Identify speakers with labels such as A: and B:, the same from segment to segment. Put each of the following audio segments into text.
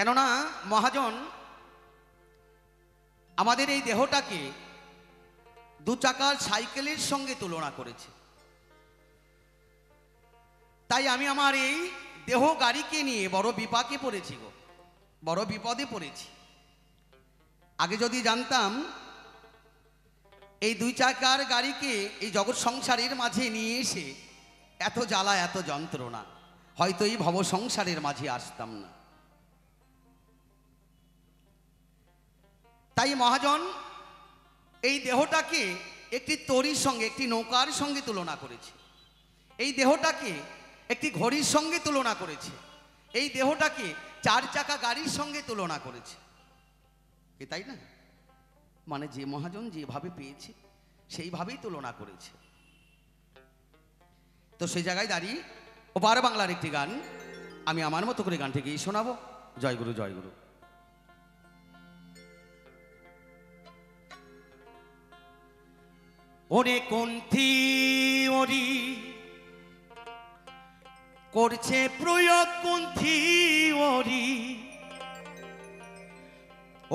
A: কেননা মহাজন আমাদের এই দেহটাকে দু চাকার সাইকেলের সঙ্গে তুলনা করেছে। তাই আমি আমার এই দেহ গাড়িকে নিয়ে বড় বিপাকে পড়েছি গো, বড় বিপদে পড়েছি। আগে যদি জানতাম এই দুই চাকার গাড়িকে এই জগৎ সংসারের মাঝে নিয়ে এসে এত জ্বালা এত যন্ত্রণা, হয়তো এই ভব সংসারের মাঝে আসতাম না। তাই মহাজন এই দেহটাকে একটি তরীর সঙ্গে, একটি নৌকার সঙ্গে তুলনা করেছে। এই দেহটাকে একটি ঘড়ির সঙ্গে তুলনা করেছে। এই দেহটাকে চার চাকা গাড়ির সঙ্গে তুলনা করেছে। কি তাই না? মানে যে মহাজন যেভাবে পেয়েছে সেইভাবেই তুলনা করেছে। তো সেই জায়গায় দাঁড়িয়ে ওপার বাংলার একটি গান আমি আমার মতো করে গানটি গিয়ে শোনাবো। জয় গুরু, জয় গুরু। ওরে কোনথি ওরি করছে প্রয়োগ, কোনথি ওরি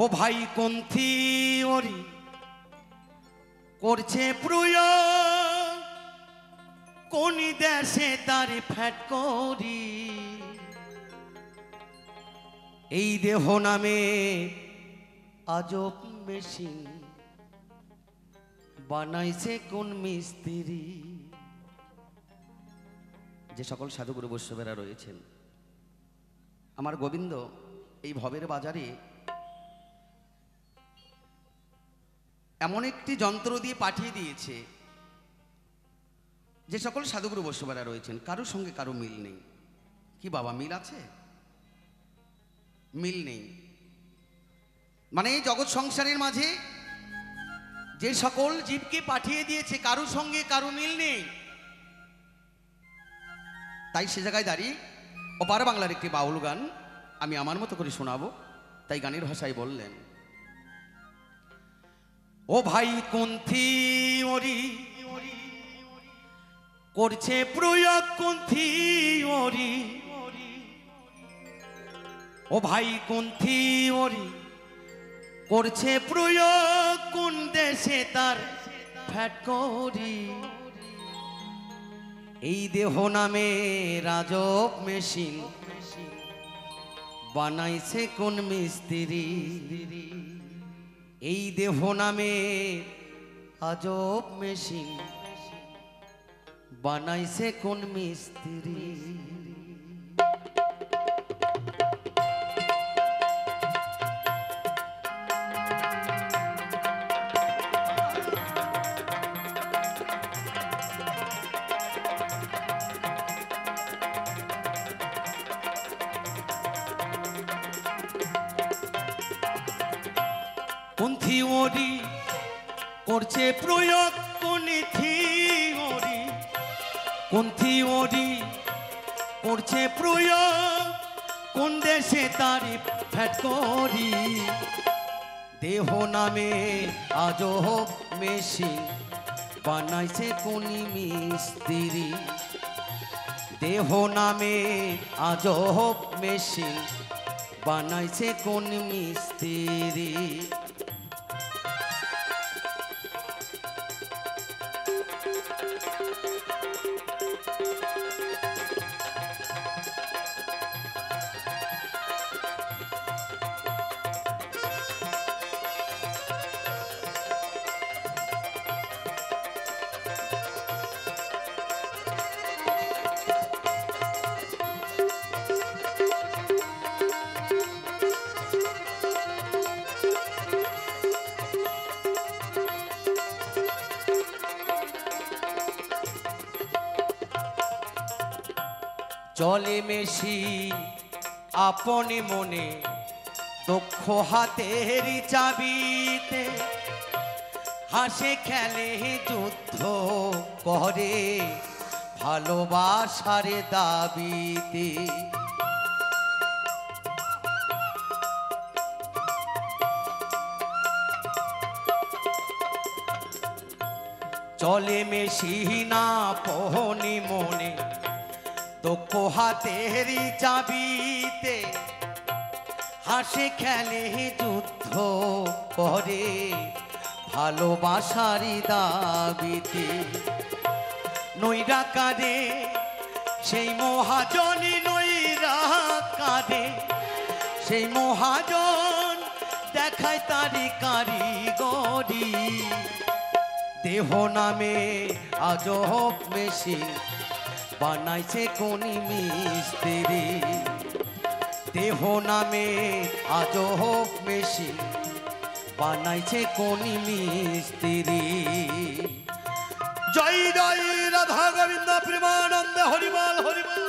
A: ও ভাই, কোনথি ওরি করছে প্রয়োগ, কোন দেশে তার ফ্যাট করি। এই দেহ নামে আজব মেশিন বানাইছে কোন মিস্ত্রি। যে সকল সাধুগুরু বৈষ্ণবেরা রয়েছেন, আমার গোবিন্দ এই ভবের বাজারে এমন একটি যন্ত্র দিয়ে পাঠিয়ে দিয়েছে, যে সকল সাধুগুরু বৈষ্ণবেরা রয়েছেন কারোর সঙ্গে কারো মিল নেই। কি বাবা, মিল আছে? মিল নেই। মানে এই জগৎ সংসারের মাঝে যে সকল জীবকে পাঠিয়ে দিয়েছে কারোর সঙ্গে কারো মিল নেই। তাই সে জায়গায় দাঁড়িয়ে ওপার বাংলার একটি বাউল গান আমি আমার মতো করে শোনাবো। তাই গানের ভাষায় বললেন, ও ভাই কোনথি ওরি করছে প্রয়োগ, কোনথি ওরি ও ভাই, কোনথি ওরি করছে প্রয়োগ, কোন দেশে তার ফ্যাট করি। এই দেহ নামে রাজব মেশিন বানাইছে কোন মিস্ত্রি। এই দেহ নামে আজব মেশিন বানাইছে কোন মিস্ত্রি। কোন থিওরি করছে প্রয়োগ, কোন থিওরি, কোন থিওরি করছে প্রয়োগ, কোন দেশে তারিফ ফ্যাট করি। দেহ নামে আজব মেশিন বানাইছে কোন মিস্ত্রি। দেহ নামে আজব মেশিন বানাইছে কোন মিস্ত্রি। চলে মেশিন আপনি মনে, দক্ষ হাতের চাবিতে, হাসে খেলে যুদ্ধ করে ভালোবাসার দাবিতে। চলে মেশিন আপনি মনে, দক্ষ হাতের চাবিতে, হাসে খেলে যুদ্ধ করে ভালোবাসারি দাবিতে নৈরাকারে সেই মহাজনই নৈরাকারে সেই মহাজন দেখায় তারি কারিগরি দেহ নামে আজব মেশিন বানাইছে কোনি মিস্ত্রি দেহ নামে আজব মেশিন বানাইছে কোনি মিস্ত্রি জয় জয় রাধা গোবিন্দ প্রেমানন্দ হরিবল হরিবল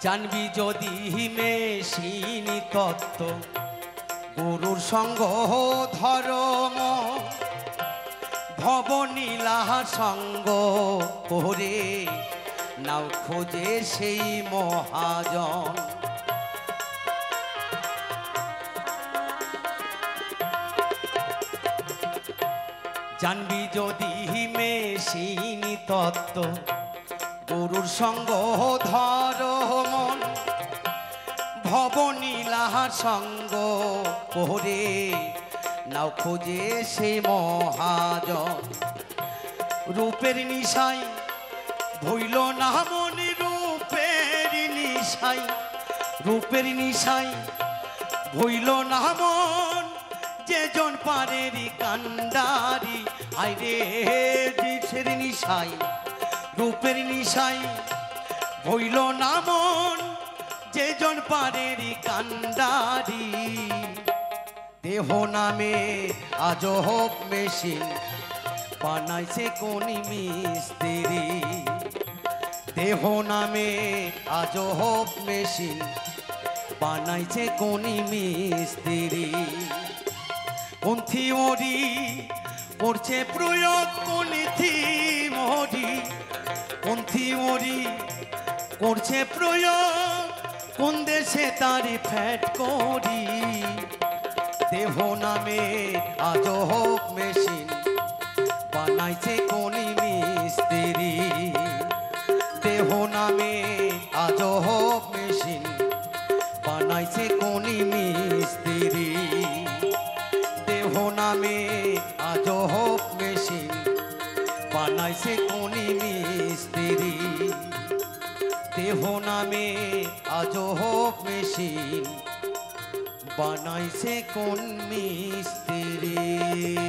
A: জানবি যদি মেশিনি তত্ত্ব গুরুর সঙ্গ ধর্ম ভবনীলা সঙ্গ করে নাও খোঁজে সেই মহাজন জানবি যদি মেশিনি তত্ত্ব গুরুর সঙ্গ ধর মন ভবনীলাহার সঙ্গ করে নাও খোঁজে সে মহাজন রূপের নিশাই ভইল না মনে রূপের নিশাই রূপের নিশাই ভইল না মন যে জন পারেরি কান্ডারি আইরে দিশের নিশাই রূপের নিশাই ভইল না মন যে জন পারেরি কান্ডারি দেহ নামে আজব মেশিন বানাইছে কোনি মিস্ত্রি দেহ নামে আজব মেশিন বানাইছে কোনি মিস্ত্রি কোন থিওরি করছে প্রয়োগ কোন থিওরি কোন থিওরি করছে প্রয়োগ কোন দেশে তারি ফ্যাট করি দেহ নামে আজব মেশিন বানাইছে কোনি মিস্ত্রি দেহ নামে আজব মেশিন বানাইছে কোনি মিস্ত্রি দেহ নামে আজব মেশিন বানাইছে কোনি মিস্ত্রি দেহ নামে আজব মেশিন বানাইছে কোন মিস্ত্রি।